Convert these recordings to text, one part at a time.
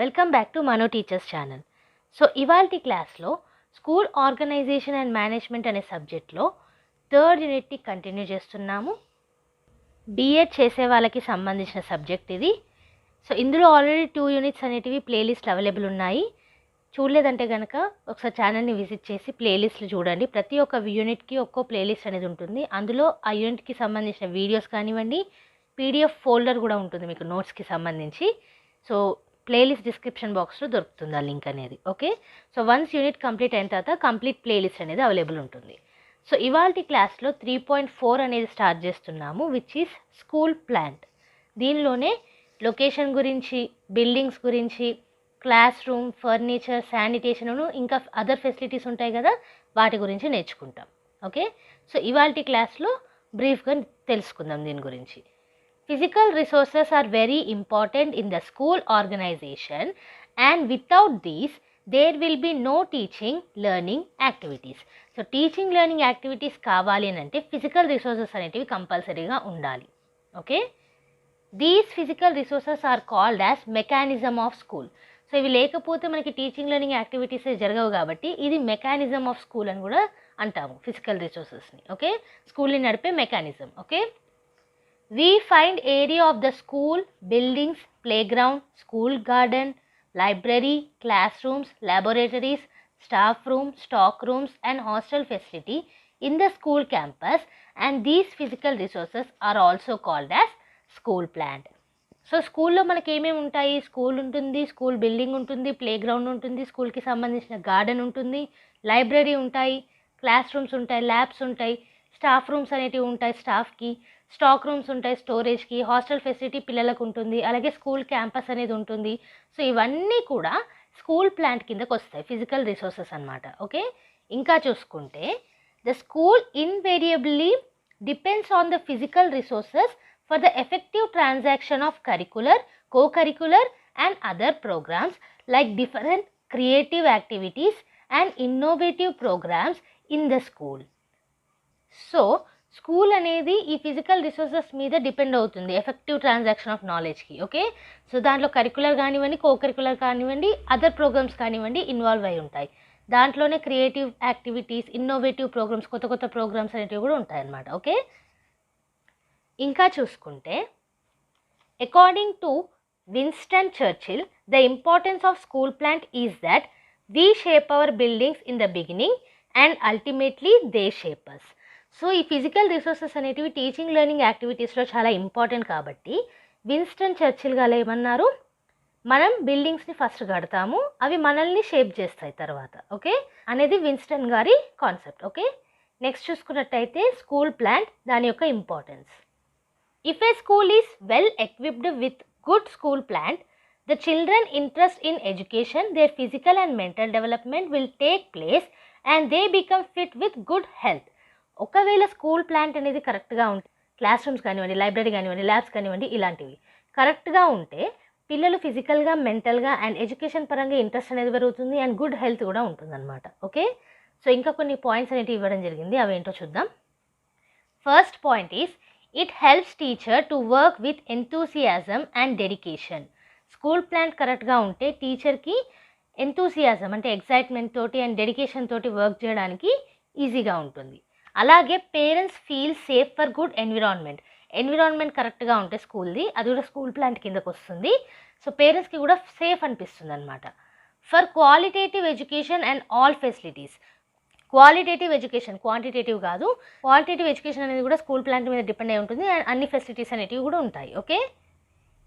Welcome back to Mano teachers channel. So ఇవాల్టి క్లాస్లో school organisation and management అనే సబ్జెక్ట్లో థర్డ్ యూనిట్ని కంటిన్యూ చేస్తున్నాము. B.Ed చేసే వాళ్ళకి సంబంధించిన సబ్జెక్ట్ ఇది. సో ఇందులో ఆల్రెడీ 2 యూనిట్స్ అనేటివి ప్లేలిస్ట్ అవైలబుల్ ఉన్నాయి. చూడలేదంటే కనుక ఒకసారి ఛానల్ని విజిట్ చేసి ప్లేలిస్ట్లు చూడండి. ప్రతి ఒక్క యూనిట్కి ఒక్కో ప్లేలిస్ట్ అనేది ఉంటుంది. అందులో ఆ యూనిట్కి సంబంధించిన వీడియోస్ కానివ్వండి, PDF ఫోల్డర్ కూడా ఉంటుంది మీకు నోట్స్కి సంబంధించి. సో ప్లేలిస్ట్ డిస్క్రిప్షన్ బాక్స్లో దొరుకుతుంది ఆ లింక్ అనేది. Okay, so once unit complete అయిన తర్వాత కంప్లీట్ ప్లేలిస్ట్ అనేది అవైలబుల్ ఉంటుంది. సో ఇవాల్టి క్లాస్లో 3.4 అనేది స్టార్ట్ చేస్తున్నాము, విచ్ ఈస్ స్కూల్ ప్లాంట్. దీనిలోనే లొకేషన్ గురించి, బిల్డింగ్స్ గురించి, క్లాస్ రూమ్, ఫర్నిచర్, శానిటేషను, ఇంకా అదర్ ఫెసిలిటీస్ ఉంటాయి కదా, వాటి గురించి నేర్చుకుంటాం. ఓకే, సో ఇవాల్టి క్లాస్లో బ్రీఫ్గా తెలుసుకుందాం దీని గురించి. Physical resources are very important in the school organization, and without these there will be no teaching learning activities. So teaching learning activities కావాలి అని అంటే physical resources అనేటివి కంపల్సరీగా ఉండాలి. Okay, these physical resources are called as mechanism of school. So ఇవి లేకపోతే మనకి teaching learning activities జరగవు కాబట్టి ఇది మెకానిజం ఆఫ్ స్కూల్ అని కూడా అంటాము ఫిజికల్ రిసోర్సెస్ని. ఓకే, స్కూల్ని నడిపే mechanism. Okay, we find area of the school, buildings, playground, school garden, library, classrooms, laboratories, staff room, stock rooms and hostel facility in the school campus, and these physical resources are also called as school plant. So స్కూల్లో మనకి ఏమేమి ఉంటాయి? School ఉంటుంది, school building ఉంటుంది, play ground ఉంటుంది, స్కూల్కి సంబంధించిన garden ఉంటుంది, లైబ్రరీ ఉంటాయి, క్లాస్ రూమ్స్ ఉంటాయి, ల్యాబ్స్ ఉంటాయి, స్టాఫ్ రూమ్స్ అనేటివి ఉంటాయి స్టాఫ్కి, స్టాక్ రూమ్స్ ఉంటాయి స్టోరేజ్కి, హాస్టల్ ఫెసిలిటీ పిల్లలకు ఉంటుంది, అలాగే స్కూల్ క్యాంపస్ అనేది ఉంటుంది. సో ఇవన్నీ కూడా స్కూల్ ప్లాంట్ కిందకు వస్తాయి, ఫిజికల్ రిసోర్సెస్ అన్నమాట. ఓకే, ఇంకా చూసుకుంటే the school invariably depends on the physical resources for the effective transaction of curricular, co-curricular and other programs like different creative activities and innovative programs in the school. So school అనేది ఈ physical resources మీద depend అవుతుంది effective transaction of నాలెడ్జ్కి. Okay, so దాంట్లో curricular కానివ్వండి, co curricular కానివ్వండి, other programs కానివ్వండి involve అయి ఉంటాయి. దాంట్లోనే క్రియేటివ్ యాక్టివిటీస్, ఇన్నోవేటివ్ ప్రోగ్రామ్స్, కొత్త కొత్త ప్రోగ్రామ్స్ అనేటివి కూడా ఉంటాయి అన్నమాట. ఓకే, ఇంకా చూసుకుంటే according to Winston Churchill the importance of school plant is that we shape our buildings in the beginning and ultimately they shape us. So ఈ ఫిజికల్ రిసోర్సెస్ అనేటివి టీచింగ్ లెర్నింగ్ యాక్టివిటీస్లో చాలా ఇంపార్టెంట్ కాబట్టి విన్స్టన్ చర్చిల్ గారు ఏమన్నారు, మనం బిల్డింగ్స్ని first కడతాము, అవి మనల్ని షేప్ చేస్తాయి తర్వాత. ఓకే, అనేది విన్స్టన్ గారి కాన్సెప్ట్. ఓకే, నెక్స్ట్ చూసుకున్నట్టయితే స్కూల్ ప్లాంట్, దాని యొక్క importance. If a school is well equipped with good school plant, the children interest in education, their physical and mental development will take place and they become fit with good health. ఒకవేళ school plant అనేది కరెక్ట్గా ఉంటే, class rooms కానివ్వండి, library కానివ్వండి, labs కానివ్వండి, ఇలాంటివి కరెక్ట్గా ఉంటే పిల్లలు ఫిజికల్గా, మెంటల్గా అండ్ ఎడ్యుకేషన్ పరంగా ఇంట్రెస్ట్ అనేది పెరుగుతుంది అండ్ గుడ్ హెల్త్ కూడా ఉంటుందన్నమాట. ఓకే, సో ఇంకా కొన్ని పాయింట్స్ అనేవి ఇవ్వడం జరిగింది, అవేంటో చూద్దాం. First point is it helps teacher to work with enthusiasm and dedication. School plant కరెక్ట్గా ఉంటే టీచర్కి ఎంతూసియాజం అంటే ఎక్సైట్మెంట్ తోటి అండ్ డెడికేషన్ తోటి వర్క్ చేయడానికి ఈజీగా ఉంటుంది. అలాగే parents feel safe for good environment కరెక్ట్గా ఉంటే స్కూల్ది, అది కూడా స్కూల్ ప్లాంట్ కిందకు వస్తుంది. సో పేరెంట్స్కి కూడా సేఫ్ అనిపిస్తుంది అనమాట. For qualitative education and all facilities, qualitative education, quantitative కాదు, క్వాలిటేటివ్ ఎడ్యుకేషన్ అనేది కూడా స్కూల్ ప్లాంట్ మీద డిపెండ్ అయి ఉంటుంది అండ్ అన్ని ఫెసిలిటీస్ అనేటివి కూడా ఉంటాయి. Okay,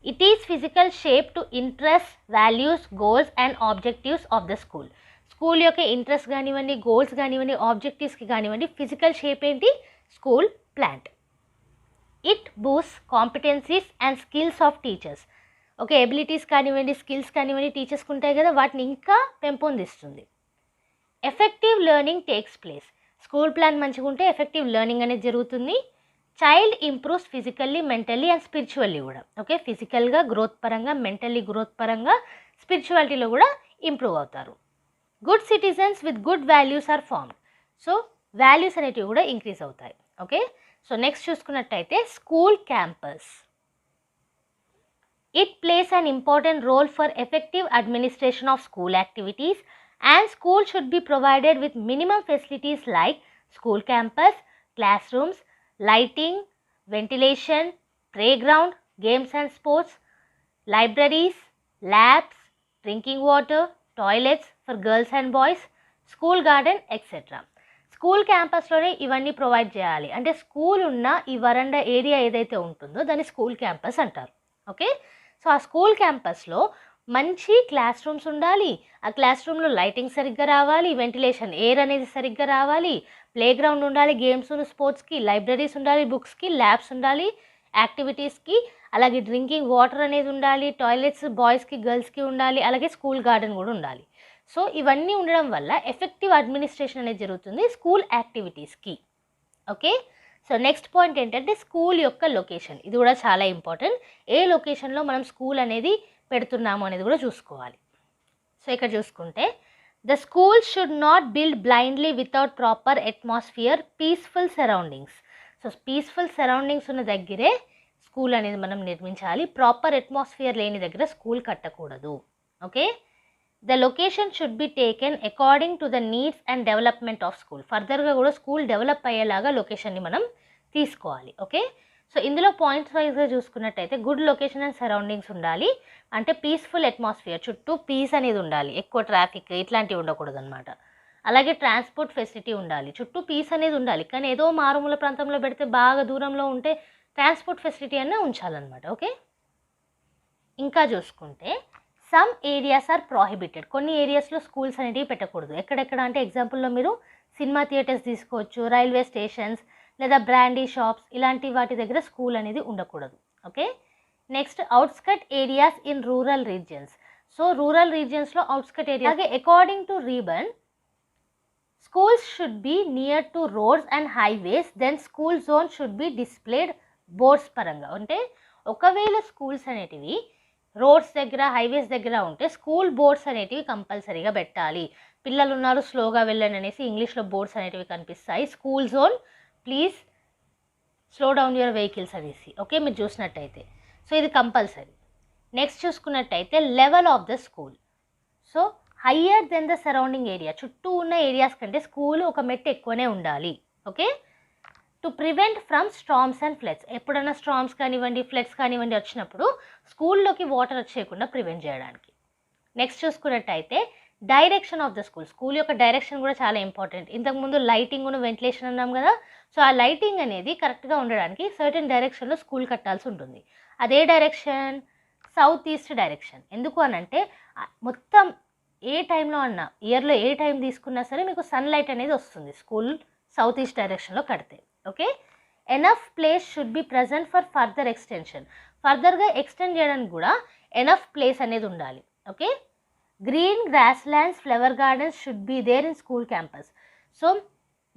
it is physical shape to interest, values, goals and objectives of the school. School యొక్క ఇంట్రెస్ట్ కానివ్వండి, గోల్స్ కానివ్వండి, ఆబ్జెక్టివ్స్కి కానివ్వండి, ఫిజికల్ షేప్ ఏంటి? School plant. It boost competencies and skills of teachers. Okay, abilities కానివ్వండి, స్కిల్స్ కానివ్వండి టీచర్స్కి ఉంటాయి కదా, వాటిని ఇంకా పెంపొందిస్తుంది. Effective learning takes place. School plan మంచిగా ఉంటే ఎఫెక్టివ్ లెర్నింగ్ అనేది జరుగుతుంది. Child improves physically, mentally and spiritually కూడా. ఓకే, ఫిజికల్గా గ్రోత్ పరంగా, మెంటల్లీ గ్రోత్ పరంగా, స్పిరిచువాలిటీలో కూడా ఇంప్రూవ్ అవుతారు. Good citizens with good values are formed. So values అనేటివి కూడా ఇంక్రీజ్ అవుతాయి. ఓకే, సో నెక్స్ట్ చూసుకున్నట్టయితే school campus. It plays an important role for effective administration of school activities, and school should be provided with minimum facilities like school campus, classrooms, lighting, ventilation, playground, games and sports, libraries, labs, drinking water, toilets for girls and boys, school garden, etc. School క్యాంపస్లోనే ఇవన్నీ provide చేయాలి. అంటే school ఉన్న ఈ వరండా area ఏదైతే ఉంటుందో దాన్ని స్కూల్ క్యాంపస్ అంటారు. ఓకే, సో ఆ స్కూల్ క్యాంపస్లో మంచి క్లాస్ రూమ్స్ ఉండాలి, ఆ క్లాస్ రూమ్లో లైటింగ్ సరిగ్గా రావాలి, వెంటిలేషన్ ఎయిర్ అనేది సరిగ్గా రావాలి, ప్లే గ్రౌండ్ ఉండాలి, గేమ్స్ స్పోర్ట్స్కి, లైబ్రరీస్ ఉండాలి, బుక్స్కి, ల్యాబ్స్ ఉండాలి, యాక్టివిటీస్కి, అలాగే డ్రింకింగ్ వాటర్ అనేది ఉండాలి, టాయిలెట్స్ బాయ్స్కి గర్ల్స్కి ఉండాలి, అలాగే స్కూల్ గార్డెన్ కూడా ఉండాలి. సో ఇవన్నీ ఉండడం వల్ల ఎఫెక్టివ్ అడ్మినిస్ట్రేషన్ అనేది జరుగుతుంది స్కూల్ యాక్టివిటీస్కి. ఓకే, సో నెక్స్ట్ పాయింట్ ఏంటంటే స్కూల్ యొక్క లొకేషన్. ఇది కూడా చాలా ఇంపార్టెంట్. ఏ లొకేషన్లో మనం స్కూల్ అనేది పెడుతున్నాము అనేది కూడా చూసుకోవాలి. సో ఇక్కడ చూసుకుంటే the school should not build blindly without proper atmosphere, peaceful surroundings. So peaceful surroundings ఉన్న దగ్గరే స్కూల్ అనేది మనం నిర్మించాలి. ప్రాపర్ అట్మాస్ఫియర్ లేని దగ్గర స్కూల్ కట్టకూడదు. Okay, the location should be taken according to the needs and development of school. ఫర్దర్గా కూడా స్కూల్ డెవలప్ అయ్యేలాగా లొకేషన్ని మనం తీసుకోవాలి. ఓకే, సో ఇందులో పాయింట్స్ వైజ్గా చూసుకున్నట్టయితే గుడ్ లొకేషన్ అండ్ సరౌండింగ్స్ ఉండాలి. అంటే పీస్ఫుల్ అట్మాస్ఫియర్, చుట్టూ పీస్ అనేది ఉండాలి, ఎక్కువ ట్రాఫిక్ ఇట్లాంటివి ఉండకూడదు అనమాట. అలాగే ట్రాన్స్పోర్ట్ ఫెసిలిటీ ఉండాలి, చుట్టూ పీస్ అనేది ఉండాలి. కానీ ఏదో మారుమూల ప్రాంతంలో పెడితే బాగా దూరంలో ఉంటే ట్రాన్స్పోర్ట్ ఫెసిలిటీ అనే ఉంచాలన్నమాట. ఓకే, ఇంకా చూసుకుంటే సమ్ ఏరియాస్ ఆర్ ప్రొహిబిటెడ్. కొన్ని ఏరియాస్లో స్కూల్స్ అనేటివి పెట్టకూడదు. ఎక్కడెక్కడ అంటే ఎగ్జాంపుల్లో మీరు సినిమా థియేటర్స్ తీసుకోవచ్చు, రైల్వే స్టేషన్స్ లేదా బ్రాండీ షాప్స్, ఇలాంటి వాటి దగ్గర స్కూల్ అనేది ఉండకూడదు. Okay, next outskirt areas in rural regions. So rural రీజియన్స్లో అవుట్స్కట్ ఏరియా. అలాగే according to ribbon schools should be near to roads and highways, then school zone should be displayed boards పరంగా. అంటే ఒకవేళ స్కూల్స్ అనేటివి roads దగ్గర highways దగ్గర ఉంటే school boards అనేటివి కంపల్సరీగా పెట్టాలి. పిల్లలు ఉన్నారు స్లోగా వెళ్ళండి అనేసి ఇంగ్లీష్లో బోర్డ్స్ అనేటివి కనిపిస్తాయి. School zone, please slow down your vehicles అనేసి. ఓకే, మీరు చూసినట్టయితే సో ఇది కంపల్సరీ. నెక్స్ట్ చూసుకున్నట్టయితే level of the school. So higher than the surrounding area, చుట్టూ ఉన్న ఏరియాస్ కంటే స్కూల్ ఒక మెట్టు ఎక్కువనే ఉండాలి. Okay, to prevent from storms and floods. ఎప్పుడైనా స్టార్మ్స్ కానివ్వండి, ఫ్లడ్స్ కానివ్వండి వచ్చినప్పుడు స్కూల్లోకి వాటర్ వచ్చేయకుండా ప్రివెంట్ చేయడానికి. నెక్స్ట్ చూసుకున్నట్టయితే direction of the school. School యొక్క డైరెక్షన్ కూడా చాలా ఇంపార్టెంట్. ఇంతకుముందు లైటింగ్ వెంటిలేషన్ అన్నాం కదా. సో ఆ లైటింగ్ అనేది కరెక్ట్గా ఉండడానికి సర్టెన్ డైరెక్షన్లో స్కూల్ కట్టాల్సి ఉంటుంది. అదే డైరెక్షన్ సౌత్ ఈస్ట్ డైరెక్షన్. ఎందుకు అనంటే మొత్తం ఏ టైంలో అన్నా, ఇయర్లో ఏ టైం తీసుకున్నా సరే మీకు సన్లైట్ అనేది వస్తుంది స్కూల్ సౌత్ ఈస్ట్ డైరెక్షన్లో కడితే. Okay, enough place should be present for further extension. ఫర్దర్గా ఎక్స్టెండ్ చేయడానికి కూడా ఎనఫ్ ప్లేస్ అనేది ఉండాలి. Okay, green grass lands, flower gardens should be there in school campus. So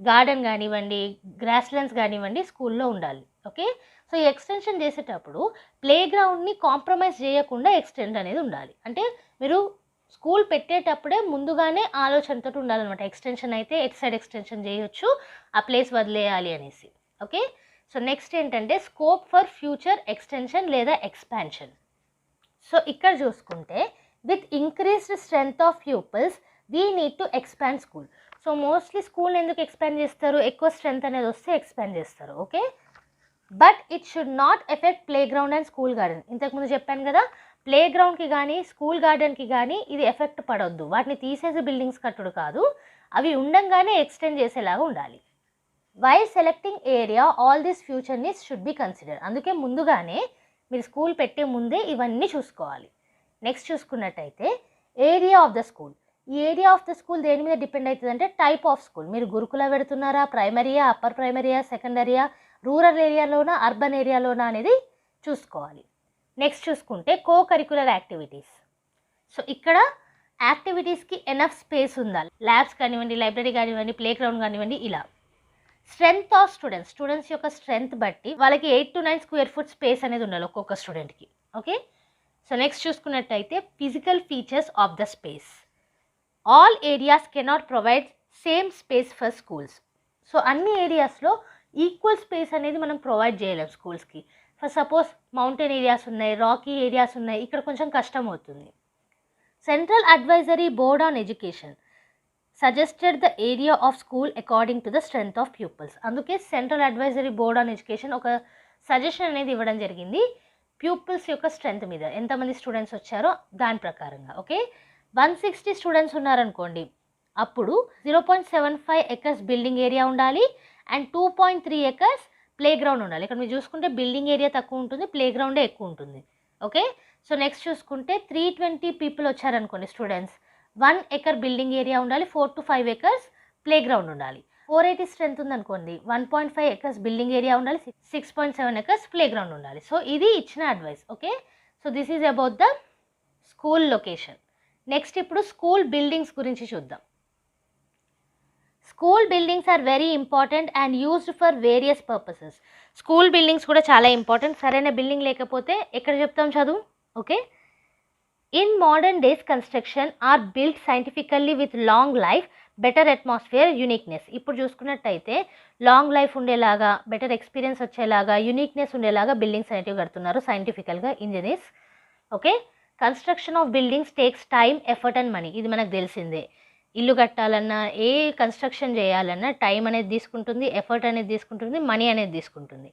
garden కానివ్వండి, గ్రాస్ ల్యాండ్స్ కానివ్వండి స్కూల్లో ఉండాలి. ఓకే, సో ఈ ఎక్స్టెన్షన్ చేసేటప్పుడు ప్లే గ్రౌండ్ని కాంప్రమైజ్ చేయకుండా ఎక్స్టెండ్ అనేది ఉండాలి. అంటే మీరు స్కూల్ పెట్టేటప్పుడే ముందుగానే ఆలోచనతో ఉండాలన్నమాట. ఎక్స్టెన్షన్ అయితే ఎట్ సైడ్ ఎక్స్టెన్షన్ చేయొచ్చు, ఆ ప్లేస్ వదిలేయాలి అనేసి. ఓకే, సో నెక్స్ట్ ఏంటంటే స్కోప్ ఫర్ ఫ్యూచర్ ఎక్స్టెన్షన్ లేదా ఎక్స్పాన్షన్. సో ఇక్కడ చూసుకుంటే with increased strength of pupils we need to expand school. So mostly school ఎందుకు ఎక్స్పాండ్ చేస్తారు? ఎక్కువ స్ట్రెంగ్త్ అనేది వస్తే ఎక్స్పాండ్ చేస్తారు. Okay, but it should not effect play ground and school garden. ఇంతకుముందు చెప్పాను కదా, ప్లే గ్రౌండ్కి కానీ స్కూల్ గార్డెన్కి కానీ ఇది ఎఫెక్ట్ పడొద్దు. వాటిని తీసేసి బిల్డింగ్స్ కట్టుడు కాదు, అవి ఉండంగానే ఎక్స్టెండ్ చేసేలాగా ఉండాలి. While selecting area all this future needs should be consider. అందుకే ముందుగానే మీరు స్కూల్ పెట్టే ముందే ఇవన్నీ చూసుకోవాలి. నెక్స్ట్ చూసుకున్నట్టయితే ఏరియా ఆఫ్ ద స్కూల్. ఈ ఏరియా ఆఫ్ ద స్కూల్ దేని మీద డిపెండ్ అవుతుంది అంటే టైప్ ఆఫ్ స్కూల్. మీరు గురుకుల పెడుతున్నారా, ప్రైమరీయా, అప్పర్ ప్రైమరీయా, సెకండరీయా, రూరల్ ఏరియాలోనా, అర్బన్ ఏరియాలోనా అనేది చూసుకోవాలి. నెక్స్ట్ చూసుకుంటే కో కరికులర్ యాక్టివిటీస్. సో ఇక్కడ యాక్టివిటీస్కి ఎనఫ్ స్పేస్ ఉండాలి. ల్యాబ్స్ కానివ్వండి, లైబ్రరీ కానివ్వండి, ప్లే గ్రౌండ్ కానివ్వండి, ఇలా. స్ట్రెంగ్త్ ఆఫ్ స్టూడెంట్స్ యొక్క స్ట్రెంగ్త్ బట్టి వాళ్ళకి 8 to 9 square feet స్పేస్ అనేది ఉండాలి ఒక్కొక్క స్టూడెంట్కి. ఓకే, సో నెక్స్ట్ చూసుకున్నట్టయితే physical features of the space. All areas cannot provide same space for schools. So అన్ని ఏరియాస్లో ఈక్వల్ స్పేస్ అనేది మనం ప్రొవైడ్ చేయలేం స్కూల్స్కి. ఫర్ సపోజ్ మౌంటైన్ ఏరియాస్ ఉన్నాయి, రాకీ ఏరియాస్ ఉన్నాయి, ఇక్కడ కొంచెం కష్టం అవుతుంది. Central advisory board on education suggested the area of school according to the strength of pupils. అందుకే central advisory board on education ఒక సజెషన్ అనేది ఇవ్వడం జరిగింది ప్యూపిల్స్ యొక్క స్ట్రెంత్ మీద, ఎంతమంది స్టూడెంట్స్ వచ్చారో దాని ప్రకారంగా. ఓకే, 160 స్టూడెంట్స్ ఉన్నారనుకోండి, అప్పుడు 0.75 ఎకర్స్ బిల్డింగ్ ఏరియా ఉండాలి అండ్ 2.3 ఎకర్స్ ప్లే గ్రౌండ్ ఉండాలి. ఇక్కడ మీరు చూసుకుంటే బిల్డింగ్ ఏరియా తక్కువ ఉంటుంది, ప్లే గ్రౌండే ఎక్కువ ఉంటుంది. ఓకే, సో నెక్స్ట్ చూసుకుంటే 320 పీపుల్ వచ్చారనుకోండి స్టూడెంట్స్, 1 ఎకర్ బిల్డింగ్ ఏరియా ఉండాలి, 4 to 5 ఎకర్స్ ప్లే గ్రౌండ్ ఉండాలి. 480 స్ట్రెంత్ ఉందనుకోండి, 1.5 ఎకర్స్ బిల్డింగ్ ఏరియా ఉండాలి, 6.7 ఎకర్స్ ప్లే గ్రౌండ్ ఉండాలి. సో ఇది ఇచ్చిన advice. Okay, so this is about the school location. Next ఇప్పుడు స్కూల్ బిల్డింగ్స్ గురించి చూద్దాం. School buildings are very important and used for various purposes. School buildings కూడా చాలా important. సరైన బిల్డింగ్ లేకపోతే ఎక్కడ చెప్తాం చదువు. Okay, in modern days construction are built scientifically with long life, better atmosphere, uniqueness. ఇప్పుడు చూసుకున్నట్టయితే లాంగ్ లైఫ్ ఉండేలాగా, బెటర్ ఎక్స్పీరియన్స్ వచ్చేలాగా, యూనిక్నెస్ ఉండేలాగా బిల్డింగ్స్ అనేటివి కడుతున్నారు సైంటిఫికల్గా engineers. Okay, construction of buildings takes time, effort and money. ఇది మనకు తెలిసిందే. ఇల్లు కట్టాలన్నా, ఏ కన్స్ట్రక్షన్ చేయాలన్నా టైం అనేది తీసుకుంటుంది, ఎఫర్ట్ అనేది తీసుకుంటుంది, మనీ అనేది తీసుకుంటుంది.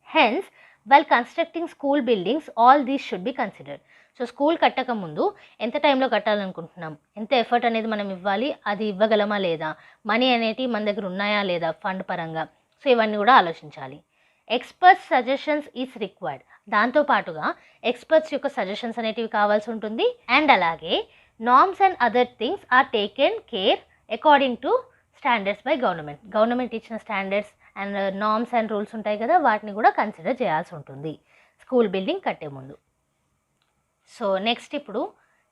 Hence while constructing school buildings all these should be considered. So school కట్టక ముందు ఎంత టైంలో కట్టాలనుకుంటున్నాం, ఎంత ఎఫర్ట్ అనేది మనం ఇవ్వాలి, అది ఇవ్వగలమా లేదా, మనీ అనేటివి మన దగ్గర ఉన్నాయా లేదా ఫండ్ పరంగా, సో ఇవన్నీ కూడా ఆలోచించాలి. Experts suggestions is required. దాంతోపాటుగా ఎక్స్పర్ట్స్ యొక్క సజెషన్స్ అనేటివి కావాల్సి ఉంటుంది. అండ్ అలాగే norms and other things are taken care according to standards by government. Government ఇచ్చిన standards and norms and rules ఉంటాయి కదా, వాటిని కూడా కన్సిడర్ చేయాల్సి ఉంటుంది స్కూల్ బిల్డింగ్ కట్టే ముందు. సో నెక్స్ట్ ఇప్పుడు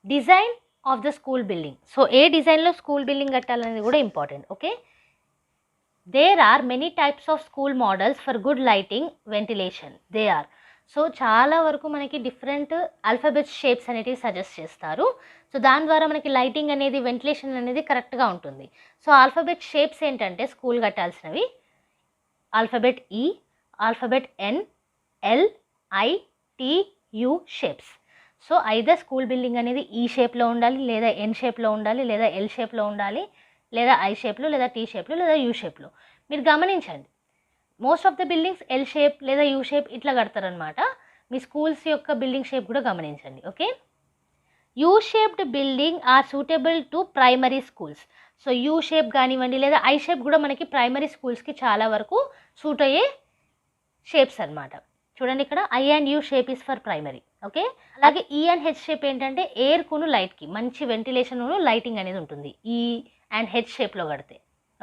design of the school building. So ఏ డిజైన్లో స్కూల్ బిల్డింగ్ కట్టాలనేది కూడా important. Okay, there are many types of school models for good lighting, ventilation. They are, so చాలా వరకు మనకి డిఫరెంట్ ఆల్ఫాబెట్స్ షేప్స్ అనేటివి సజెస్ట్ చేస్తారు. సో దాని ద్వారా మనకి లైటింగ్ అనేది, వెంటిలేషన్ అనేది కరెక్ట్గా ఉంటుంది. సో ఆల్ఫాబెట్ షేప్స్ ఏంటంటే స్కూల్ కట్టాల్సినవి alphabet E, alphabet N, L, I, T, U shapes. So either school building అనేది ఈ షేప్లో ఉండాలి, లేదా ఎన్ షేప్లో ఉండాలి, లేదా ఎల్ షేప్లో ఉండాలి, లేదా ఐ షేప్లో, లేదా టీ షేప్లో, లేదా యూ షేప్లో. మీరు గమనించండి, most of the buildings L shape లేదా యూ షేప్ ఇట్లా కడతారనమాట. మీ స్కూల్స్ యొక్క బిల్డింగ్ షేప్ కూడా గమనించండి. Okay, U shaped building are suitable to primary schools. So U shape కానివ్వండి లేదా ఐ షేప్ కూడా మనకి ప్రైమరీ స్కూల్స్కి చాలా వరకు సూట్ అయ్యే షేప్స్ అనమాట. చూడండి, ఇక్కడ I and U shape is for primary. Okay, అలాగే ఈ అండ్ హెచ్ షేప్ ఏంటంటే ఎయిర్కును లైట్కి మంచి వెంటిలేషన్ లైటింగ్ అనేది ఉంటుంది ఈ అండ్ హెచ్ షేప్లో కడితే.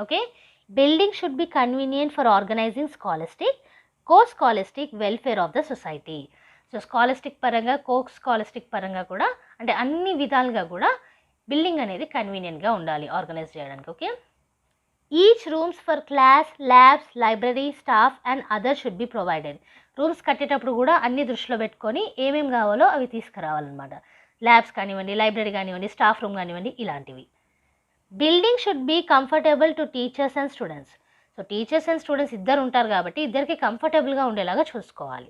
Okay, building should be convenient for organizing scholastic, co scholastic welfare of the society. So scholastic పరంగా, కో స్కాలస్టిక్ పరంగా కూడా, అంటే అన్ని విధాలుగా కూడా బిల్డింగ్ అనేది కన్వీనియంట్గా ఉండాలి ఆర్గనైజ్ చేయడానికి. Okay, each rooms for class, labs, library, staff and other should be provided. Rooms కట్టేటప్పుడు కూడా అన్ని దృష్టిలో పెట్టుకొని ఏమేమి కావాలో అవి తీసుకురావాలన్నమాట. ల్యాబ్స్ కానివ్వండి, లైబ్రరీ కానివ్వండి, స్టాఫ్ రూమ్ కానివ్వండి, ఇలాంటివి. Building should be comfortable to teachers and students. So teachers and students ఇద్దరు ఉంటారు కాబట్టి ఇద్దరికి కంఫర్టబుల్గా ఉండేలాగా చూసుకోవాలి.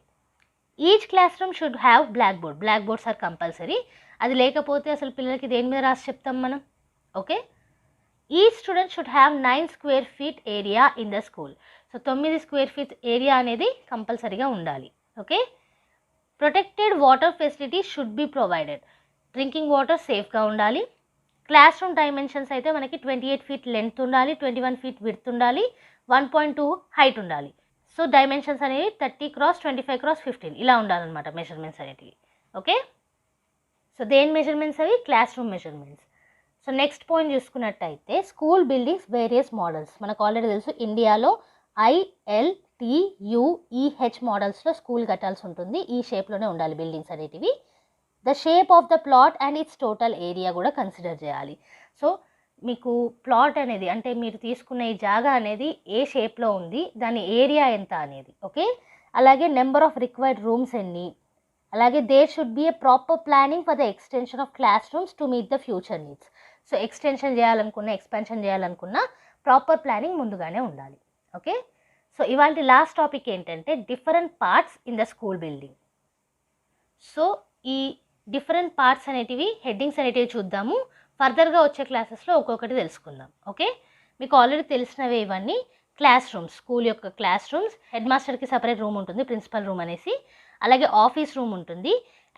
Each class room should have black board. Black boards are compulsory. అది లేకపోతే అసలు పిల్లలకి దేని మీద రాసి చెప్తాం మనం. Okay, each student should have 9 square feet area in the school. So 9 square feet area అనేది కంపల్సరీగా ఉండాలి. Okay, protected water facility should be provided. Drinking water సేఫ్గా ఉండాలి. క్లాస్ రూమ్ డైమెన్షన్స్ అయితే మనకి 28 ఫీట్ లెంత్ ఉండాలి, 21 ఫీట్ విడ్త్ ఉండాలి, 1.2 height ఉండాలి. సో డైమెన్షన్స్ అనేవి 30 x 25 x 15 ఇలా ఉండాలన్నమాట మెజర్మెంట్స్ అనేటివి. ఓకే, సో దేని మెజర్మెంట్స్ అవి? Class room measurements. So next point చూసుకున్నట్టయితే స్కూల్ బిల్డింగ్స్ వేరియస్ మోడల్స్. మనకు ఆల్రెడీ తెలుసు ఇండియాలో ILTUEH మోడల్స్లో స్కూల్ కట్టాల్సి ఉంటుంది. ఈ షేప్లోనే ఉండాలి బిల్డింగ్స్ అనేటివి. The shape of the plot and it's total area కూడా కన్సిడర్ చేయాలి. సో మీకు ప్లాట్ అనేది అంటే మీరు తీసుకున్న ఈ జాగా అనేది ఏ షేప్లో ఉంది, దాని ఏరియా ఎంత అనేది. ఓకే, అలాగే నెంబర్ ఆఫ్ రిక్వైర్డ్ రూమ్స్ ఎన్ని, అలాగే there should be a proper planning for the extension of class rooms to meet the future needs. So extension చేయాలనుకున్న, ఎక్స్పాన్షన్ చేయాలనుకున్న ప్రాపర్ ప్లానింగ్ ముందుగానే ఉండాలి. ఓకే, సో ఇవాళ లాస్ట్ టాపిక్ ఏంటంటే different parts in the school building. So ఈ different parts అనేటివి headings అనేటివి చూద్దాము. ఫర్దర్గా వచ్చే క్లాసెస్లో ఒక్కొక్కటి తెలుసుకుందాం. ఓకే, మీకు ఆల్రెడీ తెలిసినవే ఇవన్నీ. క్లాస్ రూమ్స్, స్కూల్ యొక్క క్లాస్ రూమ్స్, హెడ్ మాస్టర్కి సపరేట్ రూమ్ ఉంటుంది, ప్రిన్సిపల్ రూమ్ అనేసి. అలాగే ఆఫీస్ రూమ్ ఉంటుంది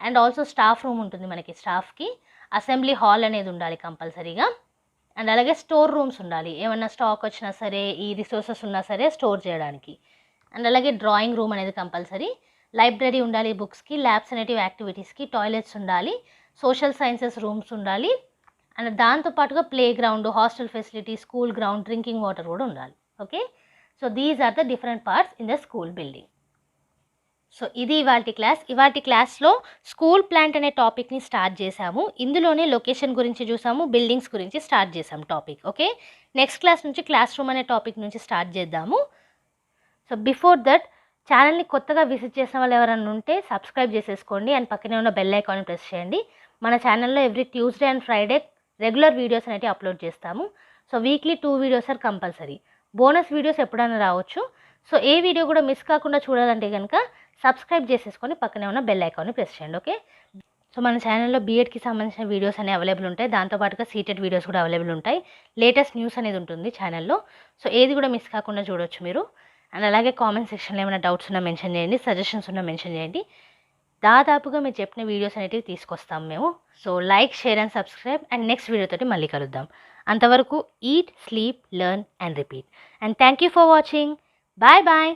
అండ్ ఆల్సో స్టాఫ్ రూమ్ ఉంటుంది మనకి, స్టాఫ్కి. అసెంబ్లీ హాల్ అనేది ఉండాలి కంపల్సరీగా. అండ్ అలాగే స్టోర్ రూమ్స్ ఉండాలి, ఏమన్నా స్టాక్ వచ్చినా సరే, ఈ రిసోర్సెస్ ఉన్నా సరే స్టోర్ చేయడానికి. అండ్ అలాగే డ్రాయింగ్ రూమ్ అనేది కంపల్సరీ. లైబ్రరీ ఉండాలి బుక్స్కి, ల్యాబ్స్ అనేటివ్ యాక్టివిటీస్కి, టాయిలెట్స్ ఉండాలి, సోషల్ సైన్సెస్ రూమ్స్ ఉండాలి. అండ్ దాంతోపాటుగా play ground, hostel facility, school ground, drinking water కూడా ఉండాలి. Okay, so these are the different parts in the school building. So ఇది ఇవాల్టి క్లాస్లో స్కూల్ ప్లాంట్ అనే టాపిక్ని స్టార్ట్ చేసాము. ఇందులోనే లొకేషన్ గురించి చూసాము, బిల్డింగ్స్ గురించి స్టార్ట్ చేసాము టాపిక్. ఓకే, నెక్స్ట్ క్లాస్ నుంచి క్లాస్ రూమ్ అనే టాపిక్ నుంచి స్టార్ట్ చేద్దాము. సో బిఫోర్ దట్, ఛానల్ని కొత్తగా విజిట్ చేసిన వాళ్ళు ఎవరైనా ఉంటే సబ్స్క్రైబ్ చేసేసుకోండి అండ్ పక్కనే ఉన్న బెల్ ఐకాన్ని ప్రెస్ చేయండి. మన ఛానల్లో every Tuesday and Friday regular videos అనేవి అప్లోడ్ చేస్తాము. So weekly 2 videos are compulsory. Bonus videos ఎప్పుడైనా రావచ్చు. సో ఏ వీడియో కూడా మిస్ కాకుండా చూడాలంటే కనుక సబ్స్క్రైబ్ చేసేసుకొని పక్కనే ఉన్న బెల్ ఐకాన్ని ప్రెస్ చేయండి. ఓకే, సో మన ఛానల్లో బీఎడ్కి సంబంధించిన వీడియోస్ అనేవి అవైలబుల్ ఉంటాయి. దాంతోపాటుగా CTET వీడియోస్ కూడా అవైలబుల్ ఉంటాయి. లేటెస్ట్ న్యూస్ అనేది ఉంటుంది ఛానల్లో. సో ఏది కూడా మిస్ కాకుండా చూడొచ్చు మీరు. అండ్ అలాగే కామెంట్ సెక్షన్లో ఏమైనా డౌట్స్ ఉన్నా మెన్షన్ చేయండి, సజెషన్స్ ఉన్నా మెన్షన్ చేయండి. దాదాపుగా మీరు చెప్పిన వీడియోస్ అనేటివి తీసుకొస్తాం మేము. So like, share and subscribe. And next వీడియోతోటి మళ్ళీ కలుద్దాం. అంతవరకు eat, sleep, learn and repeat. And thank you for watching. Bye bye.